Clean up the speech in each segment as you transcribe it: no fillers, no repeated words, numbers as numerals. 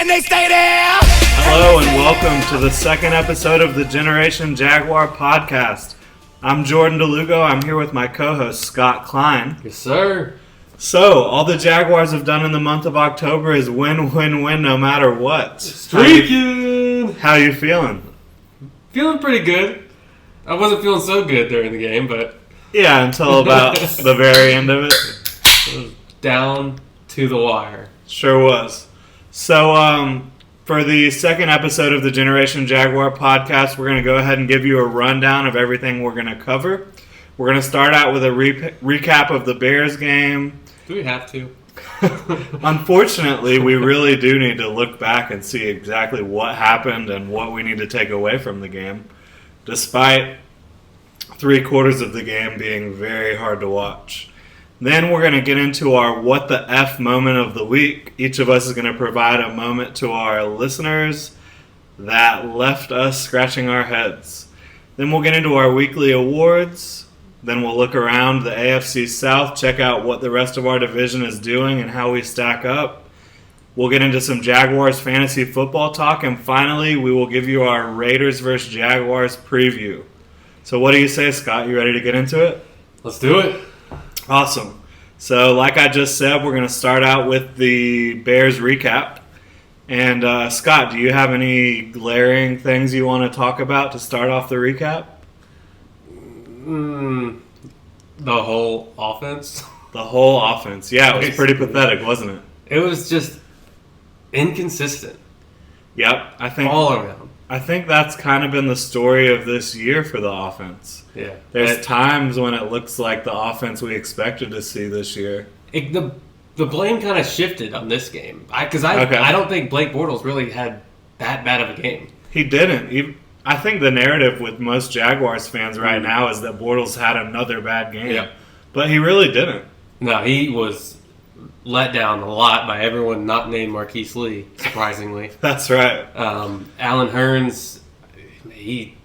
and they stay there. Hello and welcome to the second episode of the Generation Jaguar podcast. I'm Jordan DeLugo. I'm here with my co-host Scott Klein. Yes, sir. So, all the Jaguars have done in the month of October is win, win, win no matter what. Streaking! How you feeling? Feeling pretty good. I wasn't feeling so good during the game, but... Yeah, until about the very end of it. It was down to the wire. Sure was. So, for the second episode of the Generation Jaguar podcast, we're going to go ahead and give you a rundown of everything we're going to cover. We're going to start out with a recap of the Bears game. Do we have to? Unfortunately, we really do need to look back and see exactly what happened and what we need to take away from the game, despite 3/4 of the game being very hard to watch. Then we're going to get into our What the F moment of the week. Each of us is going to provide a moment to our listeners that left us scratching our heads. Then we'll get into our weekly awards. Then we'll look around the AFC South, check out what the rest of our division is doing and how we stack up. We'll get into some Jaguars Fantasy football talk. And finally, we will give you our Raiders vs. Jaguars preview. So what do you say, Scott? You ready to get into it? Let's do it. Awesome. So like I just said, we're going to start out with the Bears recap. And Scott, do you have any glaring things you want to talk about to start off the recap? The whole offense. The whole offense. Yeah, it was pretty pathetic, wasn't it? It was just inconsistent. Yep. All around. I think that's kind of been the story of this year for the offense. Yeah. There's times when it looks like the offense we expected to see this year. The blame kind of shifted on this game. I don't think Blake Bortles really had that bad of a game. He didn't. I think the narrative with most Jaguars fans right now is that Bortles had another bad game. Yeah. But he really didn't. No, he was let down a lot by everyone not named Marquise Lee, surprisingly. That's right. Allen Hurns, he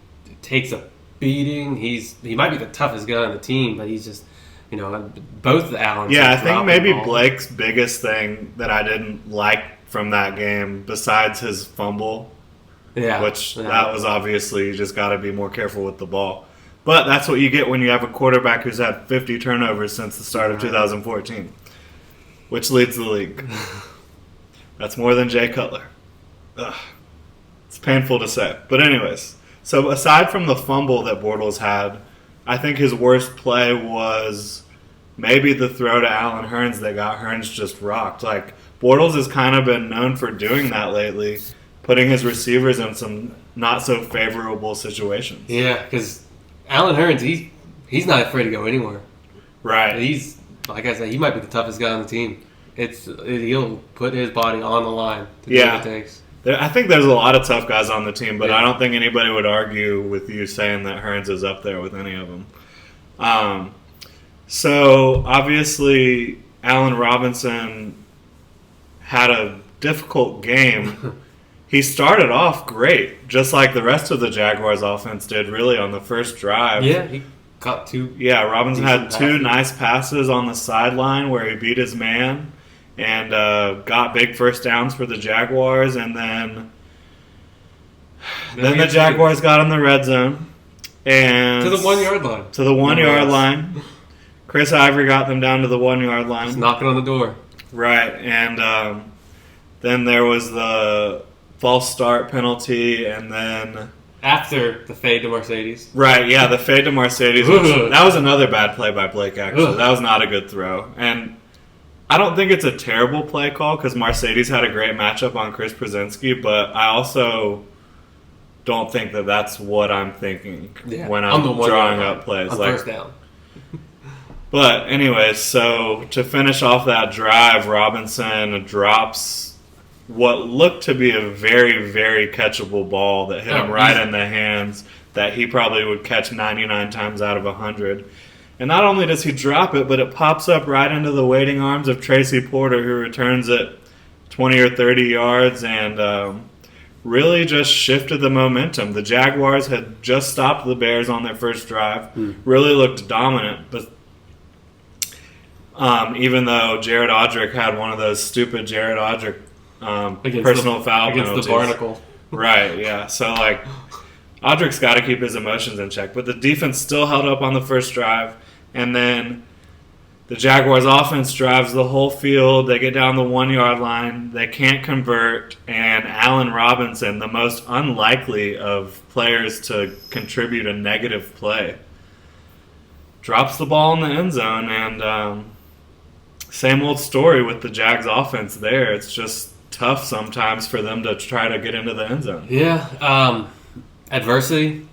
takes a beating. He might be the toughest guy on the team, but he's just, both the Allens. Yeah, I think maybe Blake's biggest thing that I didn't like from that game, besides his fumble, that was obviously, you just got to be more careful with the ball. But that's what you get when you have a quarterback who's had 50 turnovers since the start of 2014, which leads the league. That's more than Jay Cutler. Ugh. It's painful to say. But anyways, so aside from the fumble that Bortles had, I think his worst play was maybe the throw to Allen Hurns that got Hurns just rocked. Like, Bortles has kind of been known for doing that lately, putting his receivers in some not so favorable situations. Yeah, because Allen Hurns, he's not afraid to go anywhere. Right. He's, like I said, he might be the toughest guy on the team. He'll put his body on the line to do what it takes. I think there's a lot of tough guys on the team, but I don't think anybody would argue with you saying that Hurns is up there with any of them. So, obviously, Allen Robinson had a difficult game. He started off great, just like the rest of the Jaguars offense did, really, on the first drive. Yeah, he caught two. Yeah, Robinson had two nice passes on the sideline where he beat his man and got big first downs for the Jaguars. And then the Jaguars got in the red zone. And to the 1 yard line. To the 1 yard line. Chris Ivory got them down to the 1 yard line. Just knocking on the door. Right, and then there was the false start penalty, and then after the fade to Mercedes. Right, yeah, the fade to Mercedes. That was another bad play by Blake, actually. That was not a good throw. And I don't think it's a terrible play call because Mercedes had a great matchup on Chris Przenski, but I also don't think that that's what I'm thinking when I'm drawing up plays. On first down. But anyways, so to finish off that drive, Robinson drops what looked to be a very, very catchable ball that hit him right in the hands that he probably would catch 99 times out of 100. And not only does he drop it, but it pops up right into the waiting arms of Tracy Porter, who returns it 20 or 30 yards and really just shifted the momentum. The Jaguars had just stopped the Bears on their first drive, really looked dominant, but even though Jared Odrick had one of those stupid Jared Odrick personal foul against penalties. the barnacle. Right, yeah. So, like, Audrick's got to keep his emotions in check. But the defense still held up on the first drive. And then the Jaguars' offense drives the whole field. They get down the 1-yard line. They can't convert. And Allen Robinson, the most unlikely of players to contribute a negative play, drops the ball in the end zone. And same old story with the Jags' offense there. It's just tough sometimes for them to try to get into the end zone. Yeah. Adversity,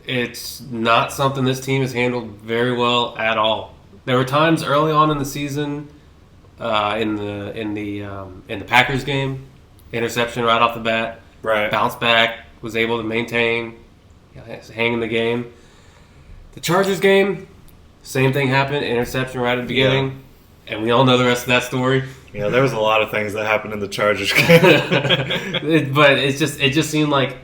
it's not something this team has handled very well at all. There were times early on in the season, in the Packers game, interception right off the bat, right? Bounce back, was able to maintain, hang in the game. The Chargers game, same thing happened, interception right at the beginning, and we all know the rest of that story. Yeah, there was a lot of things that happened in the Chargers game, but it just seemed like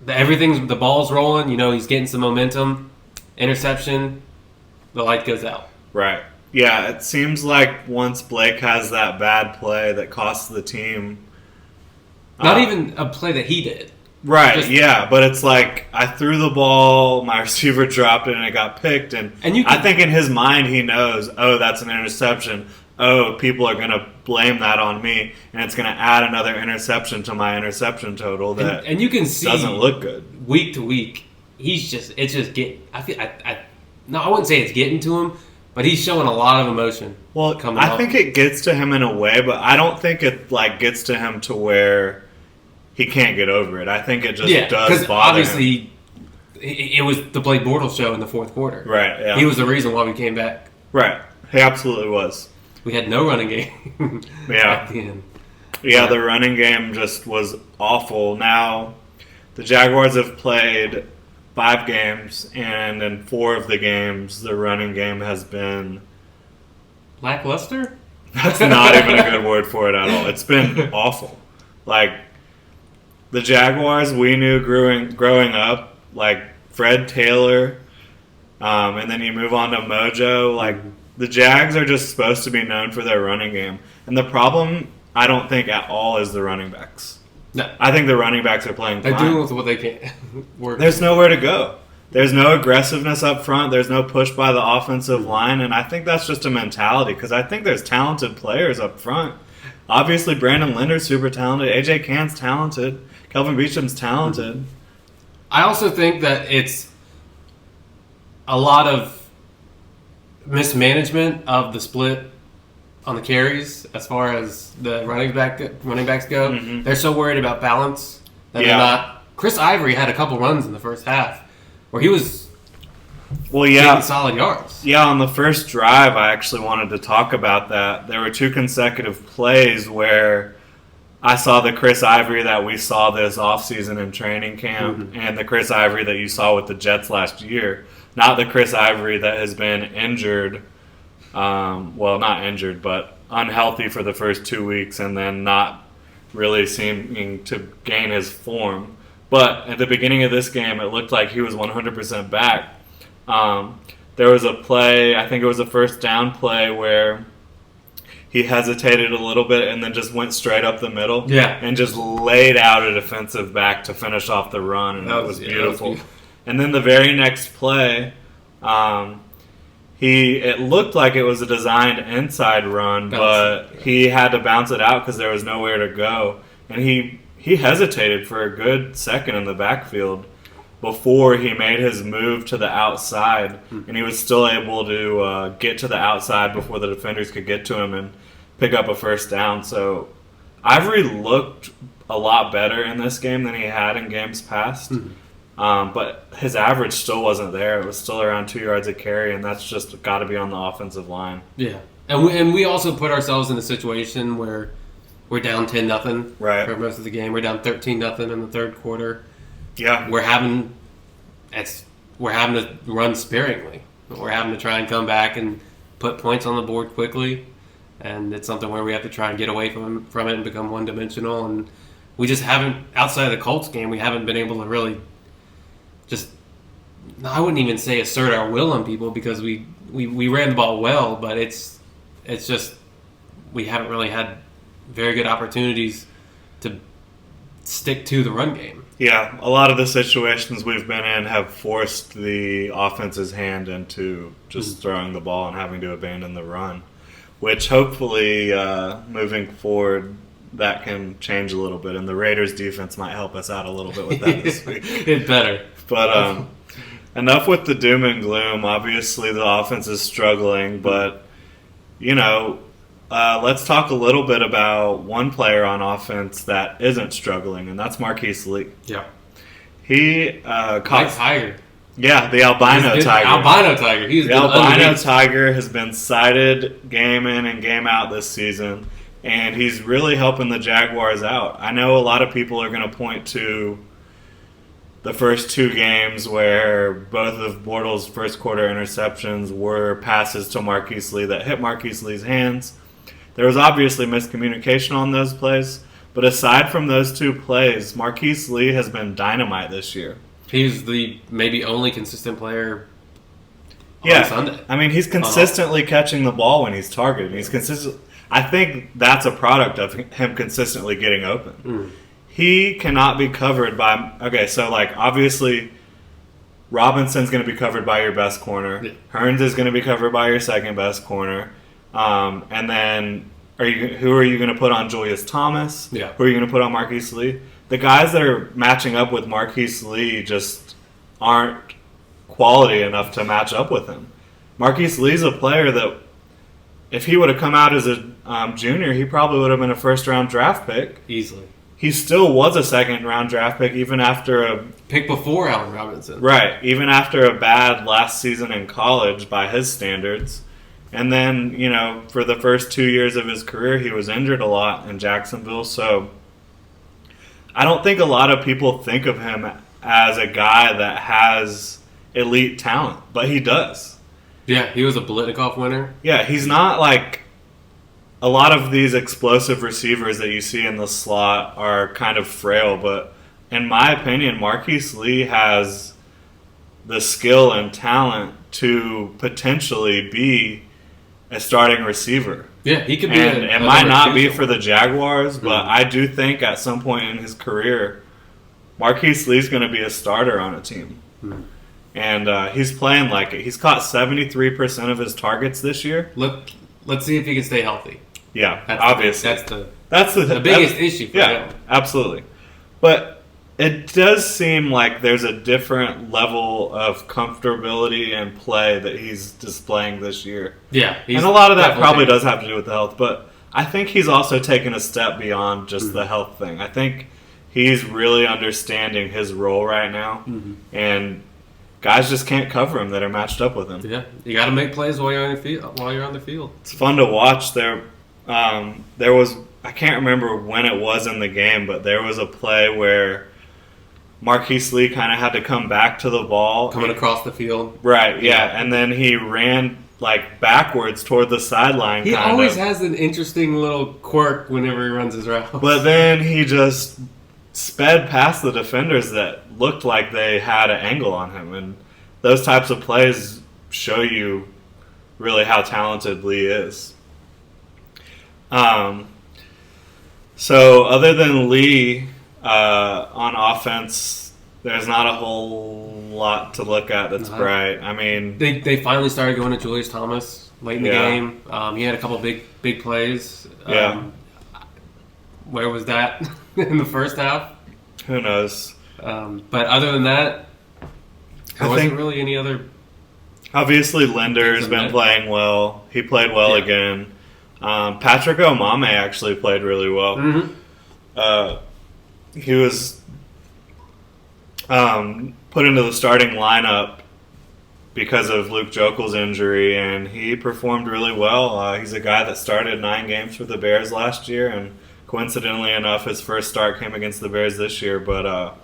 the ball's rolling. He's getting some momentum. Interception, the light goes out. Right. Yeah, it seems like once Blake has that bad play that costs the team. Not even a play that he did. Right, yeah, but it's like I threw the ball, my receiver dropped it, and it got picked. And I think in his mind he knows, that's an interception. People are going to blame that on me, and it's going to add another interception to my interception total that and you can see doesn't look good. Week to week, it's just getting. I wouldn't say it's getting to him, but he's showing a lot of emotion. Well, I think it gets to him in a way, but I don't think it gets to him to where he can't get over it. I think it just does bother obviously him. It was the Blake Bortles show in the fourth quarter. Right, yeah. He was the reason why we came back. Right. He absolutely was. We had no running game at the end. Yeah, the running game just was awful. Now, the Jaguars have played 5 games, and in 4 of the games, the running game has been... lackluster? That's not even a good word for it at all. It's been awful. Like, the Jaguars we knew growing up, like Fred Taylor, and then you move on to Mojo, like... The Jags are just supposed to be known for their running game. And the problem, I don't think at all, is the running backs. No. I think the running backs are playing fine. They're doing with what they can. There's nowhere to go. There's no aggressiveness up front. There's no push by the offensive line. And I think that's just a mentality because I think there's talented players up front. Obviously, Brandon Linder's super talented. A.J. Cann's talented. Kelvin Beacham's talented. I also think that it's a lot of mismanagement of the split on the carries as far as the running backs go. Mm-hmm. They're so worried about balance that they're not. Chris Ivory had a couple runs in the first half where he was getting solid yards. Yeah, on the first drive, I actually wanted to talk about that. There were 2 consecutive plays where I saw the Chris Ivory that we saw this offseason in training camp and the Chris Ivory that you saw with the Jets last year. Not the Chris Ivory that has been injured, not injured, but unhealthy for the first 2 weeks and then not really seeming to gain his form. But at the beginning of this game, it looked like he was 100% back. There was a play, I think it was a first down play, where he hesitated a little bit and then just went straight up the middle and just laid out a defensive back to finish off the run, and it was beautiful. And then the very next play, it looked like it was a designed inside run, but he had to bounce it out because there was nowhere to go. And he hesitated for a good second in the backfield before he made his move to the outside, and he was still able to get to the outside before the defenders could get to him and pick up a first down. So Ivory looked a lot better in this game than he had in games past. But his average still wasn't there. It was still around 2 yards a carry, and that's just got to be on the offensive line. Yeah, and we also put ourselves in a situation where we're down 10-0 for most of the game. We're down 13-0 in the third quarter. Yeah, we're having to run sparingly. We're having to try and come back and put points on the board quickly, and it's something where we have to try and get away from it and become one-dimensional. And we just haven't, outside of the Colts game, we haven't been able to really. I wouldn't even say assert our will on people because we ran the ball well, but it's just we haven't really had very good opportunities to stick to the run game. Yeah, a lot of the situations we've been in have forced the offense's hand into just throwing the ball and having to abandon the run, which hopefully moving forward that can change a little bit, and the Raiders' defense might help us out a little bit with that this week. It better. But enough with the doom and gloom. Obviously, the offense is struggling, but, let's talk a little bit about one player on offense that isn't struggling, and that's Marquise Lee. Yeah. He caught Tiger. Yeah, the albino tiger. Albino tiger. The albino tiger has been cited game in and game out this season, and he's really helping the Jaguars out. I know a lot of people are going to point to the first two games where both of Bortles' first quarter interceptions were passes to Marquise Lee that hit Marquise Lee's hands. There was obviously miscommunication on those plays, but aside from those two plays, Marquise Lee has been dynamite this year. He's the maybe only consistent player on Sunday. I mean, he's consistently catching the ball when he's targeted. He's consistent. I think that's a product of him consistently getting open. He cannot be covered by... Okay, so, obviously, Robinson's going to be covered by your best corner. Yeah. Hearns is going to be covered by your second best corner. And then, who are you going to put on Julius Thomas? Yeah. Who are you going to put on Marquise Lee? The guys that are matching up with Marquise Lee just aren't quality enough to match up with him. Marquise Lee's a player that, if he would have come out as a junior, he probably would have been a first-round draft pick. Easily. He still was a second-round draft pick even after a... Pick before Allen Robinson. Right. Even after a bad last season in college by his standards. And then, for the first 2 years of his career, he was injured a lot in Jacksonville. So I don't think a lot of people think of him as a guy that has elite talent, but he does. Yeah, he was a Biletnikoff winner. Yeah, he's not like a lot of these explosive receivers that you see in the slot are kind of frail, but in my opinion, Marquise Lee has the skill and talent to potentially be a starting receiver. Yeah, he could be. And it might not be for the Jaguars, but I do think at some point in his career, Marquise Lee's going to be a starter on a team. And he's playing like it. He's caught 73% of his targets this year. Let's see if he can stay healthy. Yeah, obviously. That's the biggest issue for him. Absolutely. But it does seem like there's a different level of comfortability and play that he's displaying this year. Yeah. And a lot of that probably does have to do with the health, but I think he's also taken a step beyond just the health thing. I think he's really understanding his role right now, and guys just can't cover him that are matched up with him. Yeah, you got to make plays while you're on the field. It's fun to watch. There was, I can't remember when it was in the game, but there was a play where Marquise Lee kind of had to come back to the ball. Coming across the field. Right, yeah. And then he ran backwards toward the sideline. He always has an interesting little quirk whenever he runs his route. But then he just sped past the defenders that looked like they had an angle on him. And those types of plays show you really how talented Lee is. So other than Lee... on offense, there's not a whole lot to look at that's bright. I mean, they finally started going to Julius Thomas late in the game. He had a couple big plays. Where was that in the first half? Who knows? But other than that, there wasn't really any other. Obviously, Linder's been playing well. He played well again. Patrick Omame actually played really well. He was put into the starting lineup because of Luke Jokel's injury, and he performed really well. He's a guy that started 9 games for the Bears last year, and coincidentally enough, his first start came against the Bears this year. But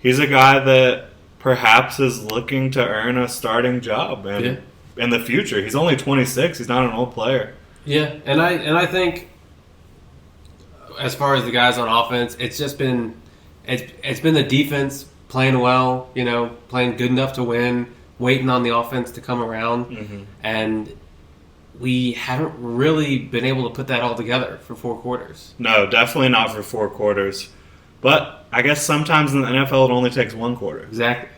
he's a guy that perhaps is looking to earn a starting job in the future. He's only 26. He's not an old player. Yeah, and I think, as far as the guys on offense, it's just been it's been the defense playing well, playing good enough to win, waiting on the offense to come around, and we haven't really been able to put that all together for 4 quarters. No, definitely not for 4 quarters. But I guess sometimes in the NFL it only takes 1 quarter. Exactly.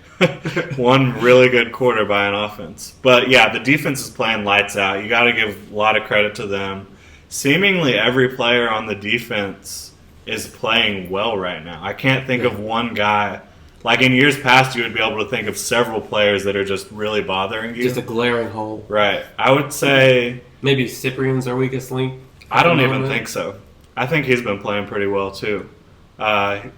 One really good quarter by an offense. But yeah, the defense is playing lights out. You got to give a lot of credit to them. Seemingly every player on the defense is playing well right now. I can't think of one guy. Like in years past, you would be able to think of several players that are just really bothering you. Just a glaring hole. Right. I would say... Maybe Cyprian's our weakest link. I don't even think so. I think he's been playing pretty well, too.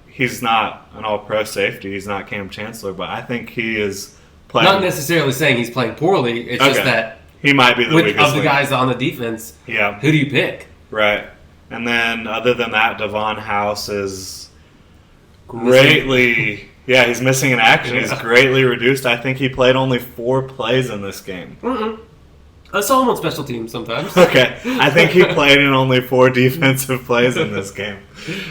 He's not an all-pro safety. He's not Cam Chancellor, but I think he is playing... Not necessarily saying he's playing poorly. It's just that... He might be the weakest of the guys on the defense, who do you pick? Right. And then, other than that, Devon House is greatly... Yeah, he's missing in action. Yeah. He's greatly reduced. I think he played only 4 plays in this game. I saw him on special teams sometimes. Okay. I think he played in only 4 defensive plays in this game.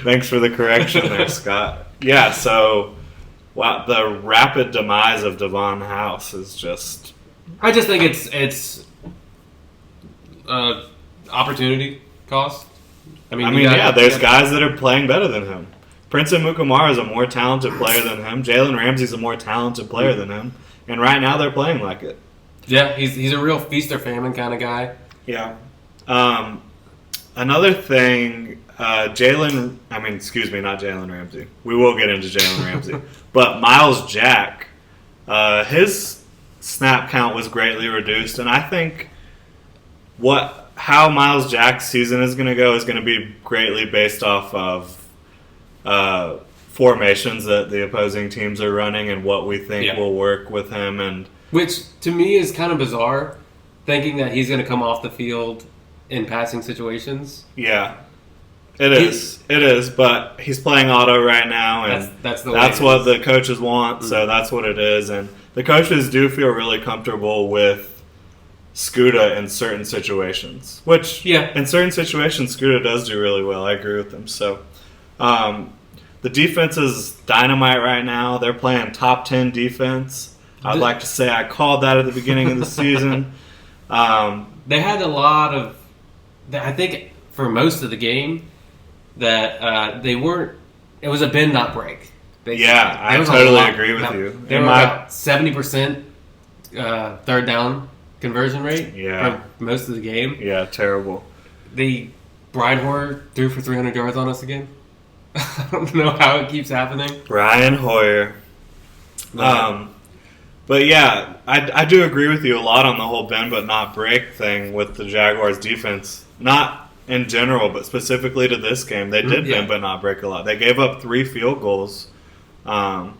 Thanks for the correction there, Scott. Yeah, so wow, the rapid demise of Devon House is just... I just think it's opportunity cost. I mean, there's guys that are playing better than him. Prince Mukamara is a more talented player than him. Jalen Ramsey's a more talented player than him. And right now they're playing like it. Yeah, he's a real feast or famine kind of guy. Yeah. Another thing, not Jalen Ramsey. We will get into Jalen Ramsey. But Miles Jack, his snap count was greatly reduced. And I think how Miles Jack's season is going to go is going to be greatly based off of formations that the opposing teams are running and what we think will work with him. And which, to me, is kind of bizarre, thinking that he's going to come off the field in passing situations. Yeah, it is, but he's playing auto right now, and that's what the coaches want, so that's what it is. And the coaches do feel really comfortable with Scuda in certain situations, which, in certain situations, Scuda does do really well. I agree with them. So, the defense is dynamite right now. They're playing top 10 defense. I'd like to say I called that at the beginning of the season. They had a lot of... I think for most of the game that they weren't... It was a bend, not break. I totally agree with you. They were about 70% third down conversion rate for most of the game. Yeah, terrible. Brian Hoyer threw for 300 yards on us again. I don't know how it keeps happening. Brian Hoyer. But yeah, I do agree with you a lot on the whole bend but not break thing with the Jaguars defense. Not in general, but specifically to this game. They did bend but not break a lot. They gave up 3 field goals and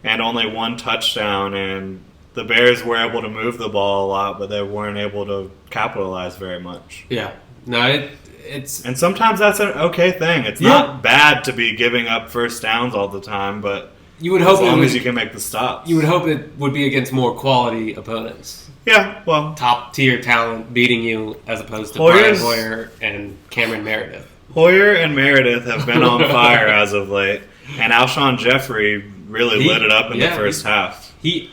only 1 touchdown, and the Bears were able to move the ball a lot, but they weren't able to capitalize very much. Yeah. No, and sometimes that's an okay thing. It's not bad to be giving up first downs all the time, but you would hope as long as you can make the stops. You would hope it would be against more quality opponents. Yeah, well, top tier talent beating you as opposed to Brian Hoyer and Cameron Meredith. Hoyer and Meredith have been on fire as of late, and Alshon Jeffrey really lit it up in the first half. He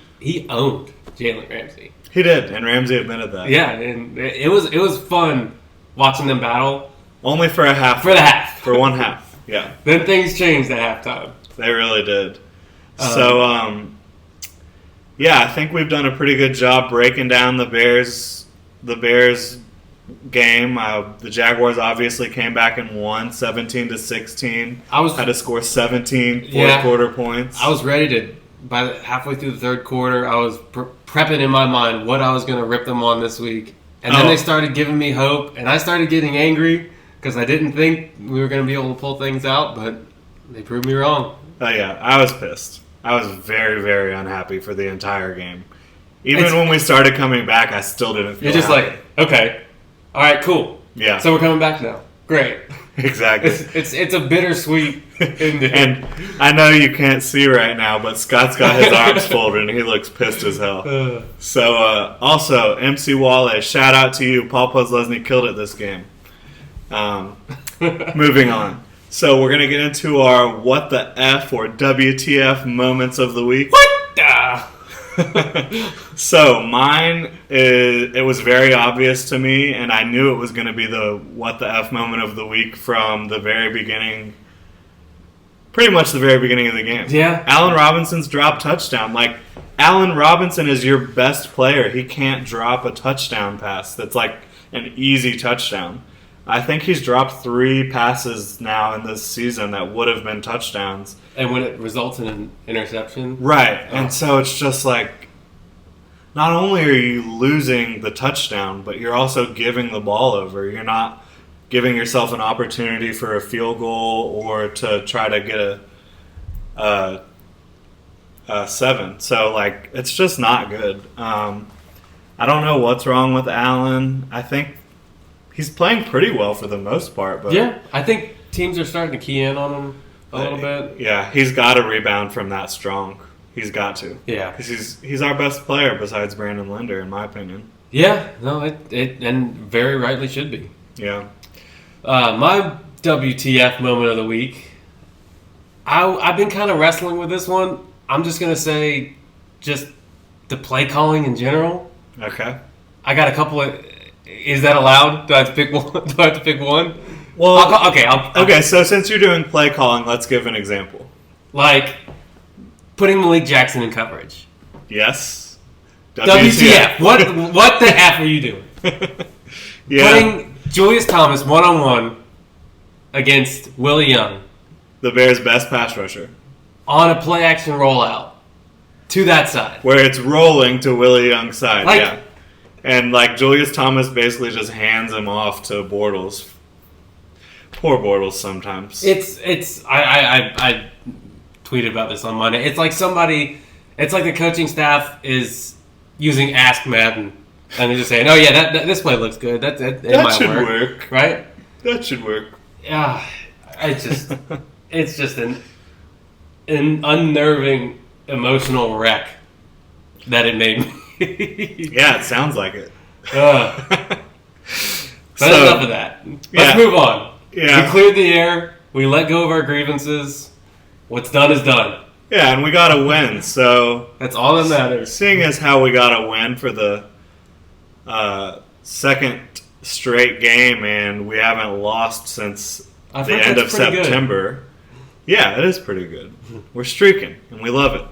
owned Jalen Ramsey. He did, and Ramsey admitted that. Yeah, and it was fun watching them battle. Only for a half. For the half. For 1 half, yeah. Then things changed at halftime. They really did. I think we've done a pretty good job breaking down the Bears game. The Jaguars obviously came back and won 17-16. Had to score 17 fourth-quarter points. I was ready to, by halfway through the third quarter, I was prepping in my mind what I was going to rip them on this week. And then they started giving me hope, and I started getting angry because I didn't think we were going to be able to pull things out, but they proved me wrong. Oh, yeah. I was pissed. I was very, very unhappy for the entire game. Even when we started coming back, I still didn't feel You're just happy. Okay. All right, cool. Yeah. So we're coming back now. Great. Exactly. It's a bittersweet ending. And I know you can't see right now, but Scott's got his arms folded and he looks pissed as hell. So, also, MC Wale, shout out to you. Paul Postlesny killed it this game. Moving on. So we're going to get into our what the F or WTF moments of the week. What the? So mine is, it was very obvious to me, and I knew it was going to be the what the F moment of the week from the very beginning, pretty much the very beginning of the game. Yeah. Allen Robinson's drop touchdown. Like, Allen Robinson is your best player. He can't drop a touchdown pass that's like an easy touchdown. I think he's dropped 3 passes now in this season that would have been touchdowns. And when it results in an interception? Right. Oh. And so it's just like, not only are you losing the touchdown, but you're also giving the ball over. You're not giving yourself an opportunity for a field goal or to try to get a 7. So, like, it's just not good. I don't know what's wrong with Allen. I think he's playing pretty well for the most part. But yeah, I think teams are starting to key in on him a little bit. Yeah, he's got to rebound from that strong. He's got to. Yeah. Because he's our best player besides Brandon Linder, in my opinion. Yeah, no, it and very rightly should be. Yeah. My WTF moment of the week, I've been kind of wrestling with this one. I'm just going to say just the play calling in general. Okay. I got a couple of... Is that allowed? Do I have to pick one? Do I have to pick one? Well, okay, so since you're doing play calling, let's give an example. Like putting Malik Jackson in coverage. Yes. WTF. What the F are you doing? Yeah. Putting Julius Thomas one-on-one against Willie Young. The Bears' best pass rusher. On a play-action rollout to that side. Where it's rolling to Willie Young's side, like, yeah. And, like, Julius Thomas basically just hands him off to Bortles. Poor Bortles sometimes. I tweeted about this on Monday. It's like the coaching staff is using Ask Madden. And they're just saying, oh, yeah, this play looks good. That should work. Right? That should work. Yeah. It's just an unnerving emotional wreck that it made me. Yeah, it sounds like it. But enough of that. Let's move on. Yeah. We cleared the air. We let go of our grievances. What's done is done. Yeah, and we got to win. So that's all that matters. Seeing as how we got to win for the second straight game, and we haven't lost since the end of September. Good. Yeah, it is pretty good. We're streaking, and we love it.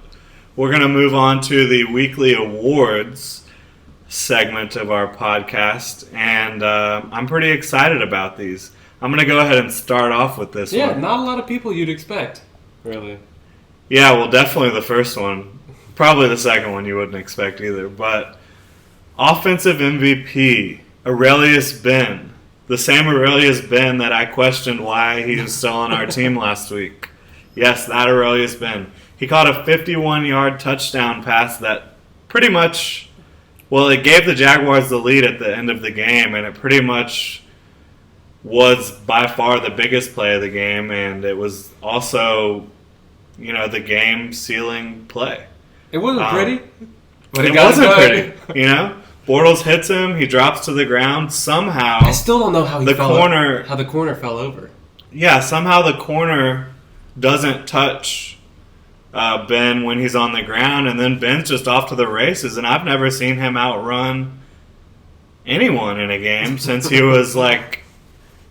We're going to move on to the weekly awards segment of our podcast, and I'm pretty excited about these. I'm going to go ahead and start off with this one. Yeah, not a lot of people you'd expect, really. Yeah, well, definitely the first one. Probably the second one you wouldn't expect either. But offensive MVP, Aurelius Ben. The same Aurelius Ben that I questioned why he was still on our team last week. Yes, that Aurelius Ben. He caught a 51-yard touchdown pass that pretty much, well, it gave the Jaguars the lead at the end of the game, and it pretty much was by far the biggest play of the game, and it was also, the game-sealing play. It wasn't pretty. But it wasn't pretty, Bortles hits him, he drops to the ground. Somehow, I still don't know how the corner fell over. Yeah, somehow the corner doesn't touch Ben when he's on the ground, and then Ben's just off to the races, and I've never seen him outrun anyone in a game since he was like,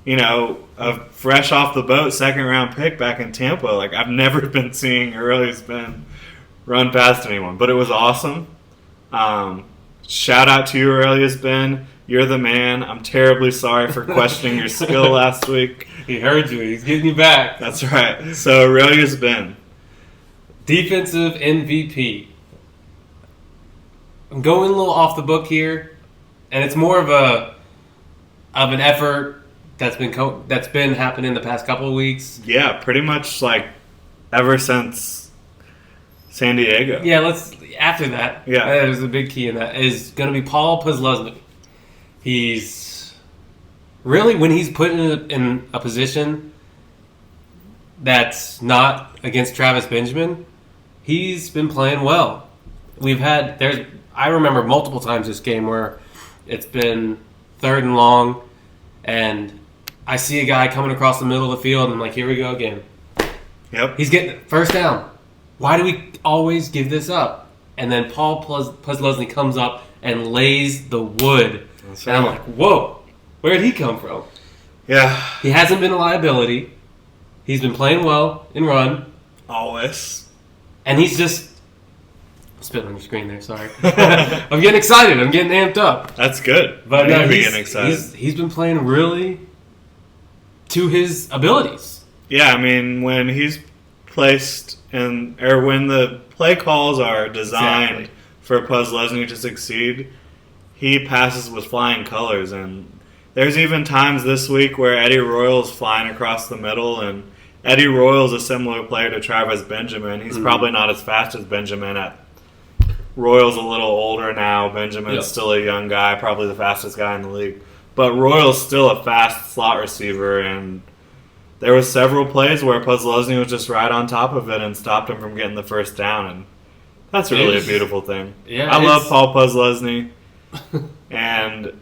a fresh off the boat second round pick back in Tampa. Like, I've never been seeing Aurelius Ben run past anyone, but it was awesome. Shout out to you, Aurelius Ben. You're the man. I'm terribly sorry for questioning your skill last week. He heard you. He's getting you back. That's right. So, Aurelius Ben. Defensive MVP. I'm going a little off the book here, and it's more of an effort that's been happening the past couple of weeks. Yeah, pretty much like ever since San Diego. Yeah, after that. Yeah, there's a big key in that is going to be Paul Posluszny. He's really, when he's put in a position that's not against Travis Benjamin, he's been playing well. I remember multiple times this game where it's been 3rd and long, and I see a guy coming across the middle of the field, and I'm like, here we go again. Yep. He's getting first down. Why do we always give this up? and then Paul Posluszny comes up and lays the wood. That's right. And I'm like, whoa, where did he come from? Yeah. He hasn't been a liability. He's been playing well in run. Always. And he's just... I'm spitting on your screen there, sorry. I'm getting excited. I'm getting amped up. That's good. But getting excited. He's been playing really to his abilities. Yeah, I mean, when he's placed in... Or when the play calls are designed for Posluszny to succeed, he passes with flying colors. And there's even times this week where Eddie Royal's flying across the middle, and Eddie Royal's a similar player to Travis Benjamin. He's probably not as fast as Benjamin. Royal's a little older now. Benjamin's still a young guy, probably the fastest guy in the league. But Royal's still a fast slot receiver, and there was several plays where Posluszny was just right on top of it and stopped him from getting the first down, and that's really a beautiful thing. Yeah, I love Paul Posluszny, and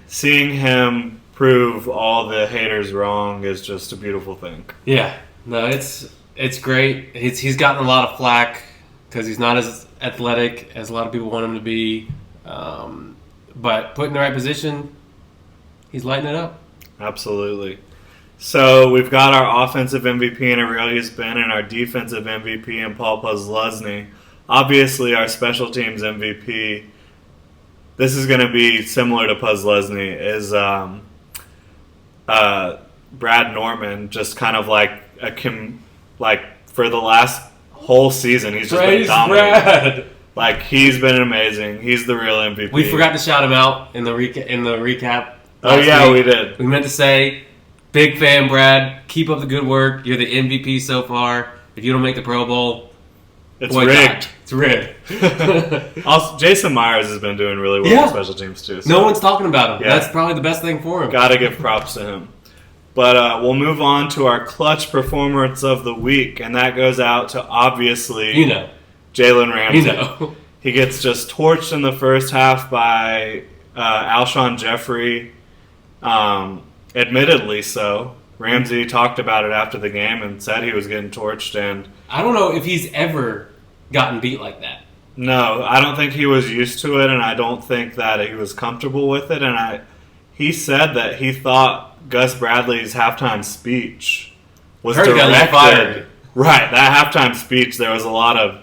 seeing him prove all the haters wrong is just a beautiful thing. Yeah, no, it's great. He's gotten a lot of flack because he's not as athletic as a lot of people want him to be, but put in the right position, he's lighting it up. Absolutely. So we've got our offensive MVP in Aurelius Ben and our defensive MVP in Paul Posluszny. Obviously, our special teams MVP, this is going to be similar to Posluszny, is Brad Norman, just kind of like for the last whole season, he's just been dominating. Brad. Like, he's been amazing. He's the real MVP. We forgot to shout him out in the recap. Oh yeah, we did. We meant to say, big fan, Brad. Keep up the good work. You're the MVP so far. If you don't make the Pro Bowl, it's rigged. It's rigged. Also, Jason Myers has been doing really well on special teams too. So. No one's talking about him. Yeah. That's probably the best thing for him. Got to give props to him. But we'll move on to our clutch performance of the week, and that goes out to, obviously, Jalen Ramsey. He gets just torched in the first half by Alshon Jeffrey. Admittedly so. Ramsey talked about it after the game and said he was getting torched. And I don't know if he's ever gotten beat like that. No, I don't think he was used to it, and I don't think that he was comfortable with it. And he said that he thought Gus Bradley's halftime speech was directed. Right, that halftime speech, there was a lot of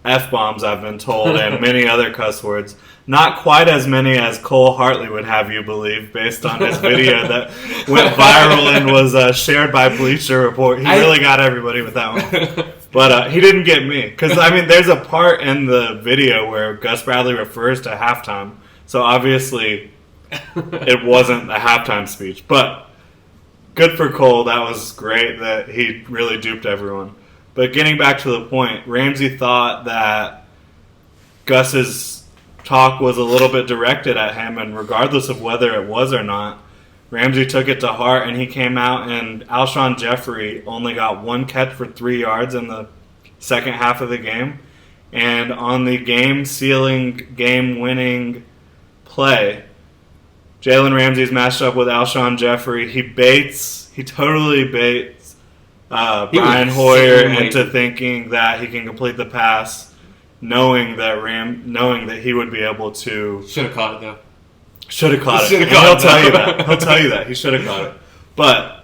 F-bombs, I've been told, and many other cuss words. Not quite as many as Cole Hartley would have you believe, based on his video that went viral and was shared by Bleacher Report. He really got everybody with that one. But he didn't get me. Because, I mean, there's a part in the video where Gus Bradley refers to halftime. So, obviously, it wasn't a halftime speech. But good for Cole. That was great that he really duped everyone. But getting back to the point, Ramsey thought that Gus's talk was a little bit directed at him, and regardless of whether it was or not, Ramsey took it to heart, and he came out, and Alshon Jeffrey only got one catch for 3 yards in the second half of the game. And on the game-sealing, game-winning play, Jalen Ramsey's matched up with Alshon Jeffrey. He totally baits Brian Hoyer into thinking that he can complete the pass, knowing that he would be able to. Should have caught it though. Should have caught it. He'll tell you that. He'll tell you that he should have caught it. But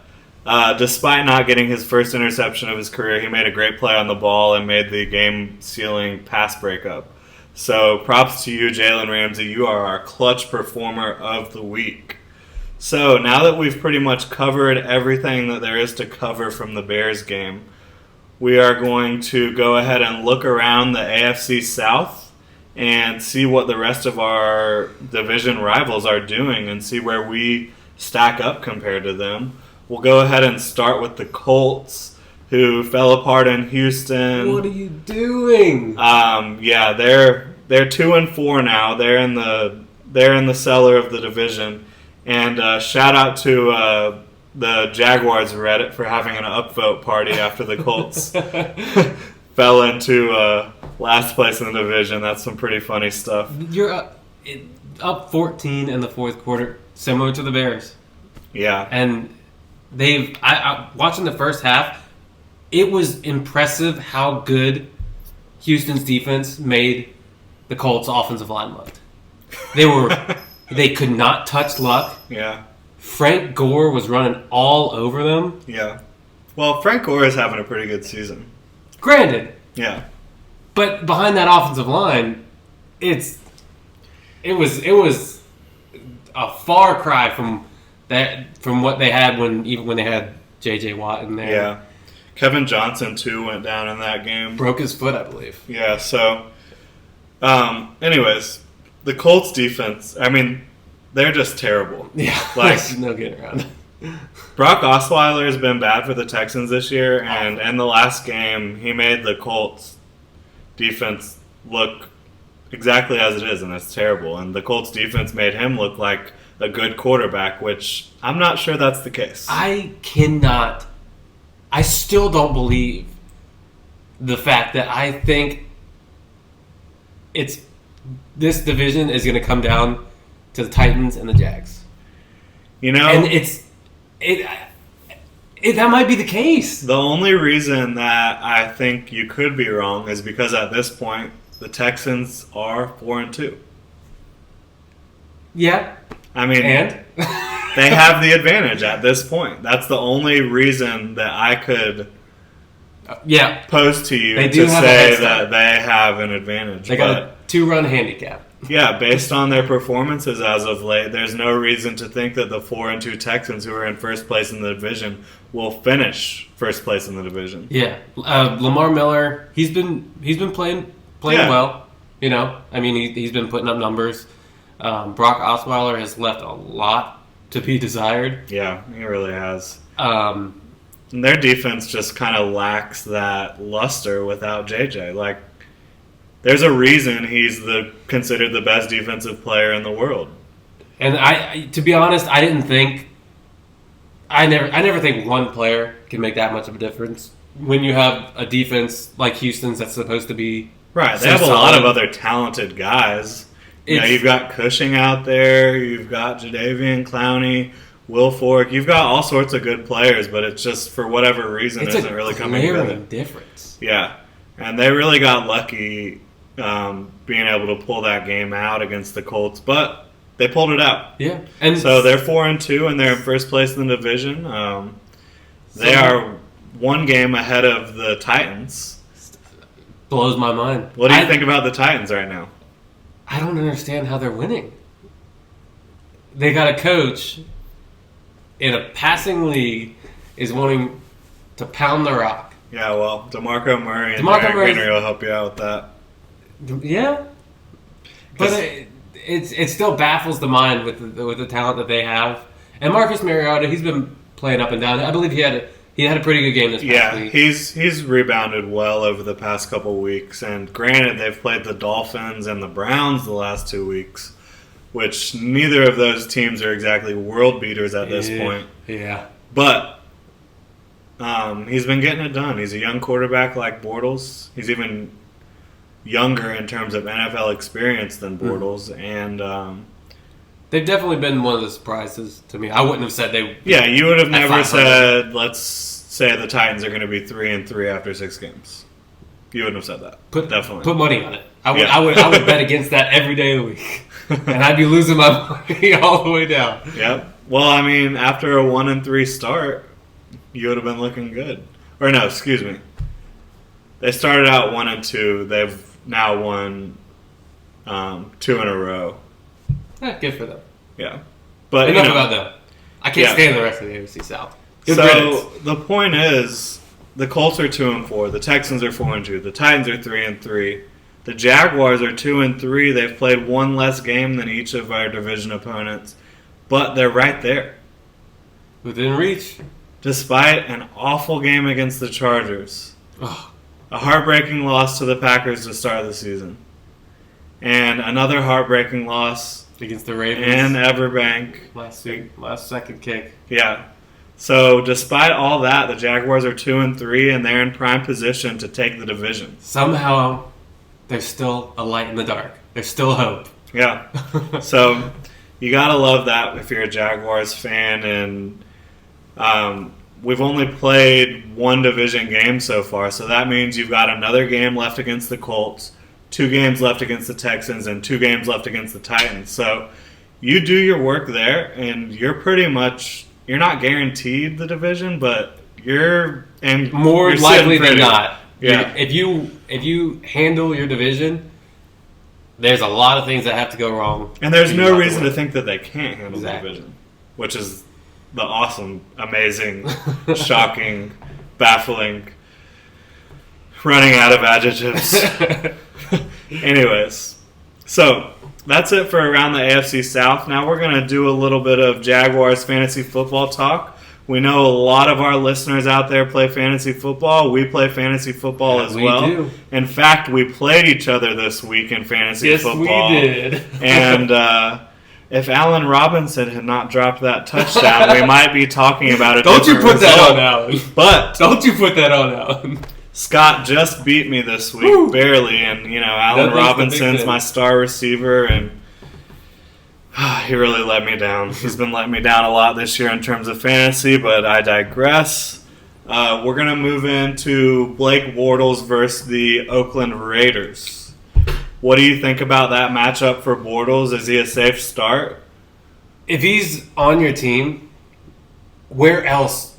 despite not getting his first interception of his career, he made a great play on the ball and made the game-sealing pass breakup. So props to you, Jalen Ramsey. You are our clutch performer of the week. So now that we've pretty much covered everything that there is to cover from the Bears game, we are going to go ahead and look around the AFC South and see what the rest of our division rivals are doing and see where we stack up compared to them. We'll go ahead and start with the Colts, who fell apart in Houston. What are you doing? Yeah, they're 2-4 now. They're in the cellar of the division. And shout out to the Jaguars Reddit for having an upvote party after the Colts fell into last place in the division. That's some pretty funny stuff. You're up 14 in the fourth quarter, similar to the Bears. Yeah. And watching the first half, it was impressive how good Houston's defense made the Colts' offensive line look. They could not touch Luck. Yeah. Frank Gore was running all over them. Yeah. Well, Frank Gore is having a pretty good season. Granted. Yeah. But behind that offensive line, it was a far cry from what they had when they had J.J. Watt in there. Yeah. Kevin Johnson, too, went down in that game. Broke his foot, I believe. Yeah, so... anyways, the Colts defense, I mean, they're just terrible. Yeah, like no getting around. Brock Osweiler has been bad for the Texans this year, and in the last game, he made the Colts defense look exactly as it is, and it's terrible. And the Colts defense made him look like a good quarterback, which I'm not sure that's the case. I still don't believe the fact that I think this division is going to come down to the Titans and the Jags. You know, and that might be the case. The only reason that I think you could be wrong is because at this point the Texans are 4-2. Yeah. I mean, and they have the advantage at this point. That's the only reason that I could pose to you to say that they have an advantage. They got a 2-run handicap. Yeah, based on their performances as of late, there's no reason to think that the 4-2 Texans, who are in first place in the division, will finish first place in the division. Yeah, Lamar Miller, he's been playing well. You know, I mean, he's been putting up numbers. Brock Osweiler has left a lot to be desired. Yeah, he really has. And their defense just kind of lacks that luster without JJ. Like, there's a reason he's considered the best defensive player in the world. And to be honest, I never think one player can make that much of a difference when you have a defense like Houston's that's supposed to be right. They have a lot of other talented guys. You've got Cushing out there. You've got Jadeveon Clowney, Will Fork. You've got all sorts of good players, but it's just for whatever reason it isn't really coming together. It's a glaring difference. Yeah, and they really got lucky being able to pull that game out against the Colts, but they pulled it out. Yeah, and so they're 4-2 and they're in first place in the division. They are one game ahead of the Titans. Blows my mind. What do you think about the Titans right now? I don't understand how they're winning. They got a coach in a passing league is wanting to pound the rock. Yeah, well, DeMarco Murray and Derek Henry will help you out with that. Yeah, but it still baffles the mind with the talent that they have. And Marcus Mariota, he's been playing up and down. I believe he had a pretty good game this past week. He's rebounded well over the past couple weeks. And granted, they've played the Dolphins and the Browns the last 2 weeks, which neither of those teams are exactly world beaters at this point. Yeah, but he's been getting it done. He's a young quarterback like Bortles. He's even younger in terms of NFL experience than Bortles, and they've definitely been one of the surprises to me. I wouldn't have said they. Yeah, you would have never said, let's say the Titans are going to be 3-3 after 6 games. You wouldn't have said that. Definitely put money on it. I would bet against that every day of the week, and I'd be losing my money all the way down. Yep. Well, I mean, after a 1-3 start, you would have been looking good. Or no, excuse me. They started out 1-2. They've now won 2 in a row. Yeah, good for them. Yeah. But enough about them. I can't stand the rest of the AFC South. Good so the point is, the Colts are 2-4. The Texans are 4-2. The Titans are 3-3. The Jaguars are 2-3. They've played one less game than each of our division opponents, but they're right there, within reach, despite an awful game against the Chargers. A heartbreaking loss to the Packers to start the season. And another heartbreaking loss against the Ravens in Everbank. Last second kick. Yeah. So despite all that, the Jaguars are 2-3 and they're in prime position to take the division. Somehow there's still a light in the dark. There's still hope. Yeah. So you gotta love that if you're a Jaguars fan, and we've only played one division game so far, so that means you've got another game left against the Colts, 2 games left against the Texans, and 2 games left against the Titans. So you do your work there, and you're not guaranteed the division, but you're more likely than not. Yeah. If you handle your division, there's a lot of things that have to go wrong. And there's no reason to think that they can't handle the division, which is the awesome, amazing, shocking, baffling, running out of adjectives. Anyways, so that's it for Around the AFC South. Now we're going to do a little bit of Jaguars fantasy football talk. We know a lot of our listeners out there play fantasy football. We play fantasy football as well. We do. In fact, we played each other this week in fantasy football. Yes, we did. And if Allen Robinson had not dropped that touchdown, we might be talking about it. Don't you put that on Allen. But don't you put that on Allen. Scott just beat me this week, barely. And, Allen Robinson's my star receiver, and he really let me down. He's been letting me down a lot this year in terms of fantasy, but I digress. We're going to move into Blake Bortles versus the Oakland Raiders. What do you think about that matchup for Bortles? Is he a safe start? If he's on your team, where else?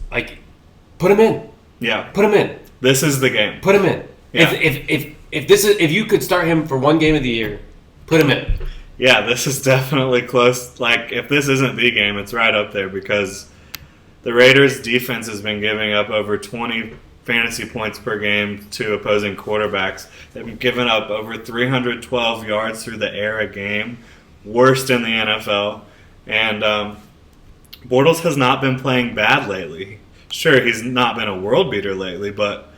Put him in. Yeah. Put him in. This is the game. Put him in. Yeah. If you could start him for one game of the year, put him in. Yeah, this is definitely close. If this isn't the game, it's right up there because the Raiders' defense has been giving up over 20 fantasy points per game to opposing quarterbacks. They've given up over 312 yards through the air a game, worst in the NFL. And Bortles has not been playing bad lately. Sure, he's not been a world beater lately, but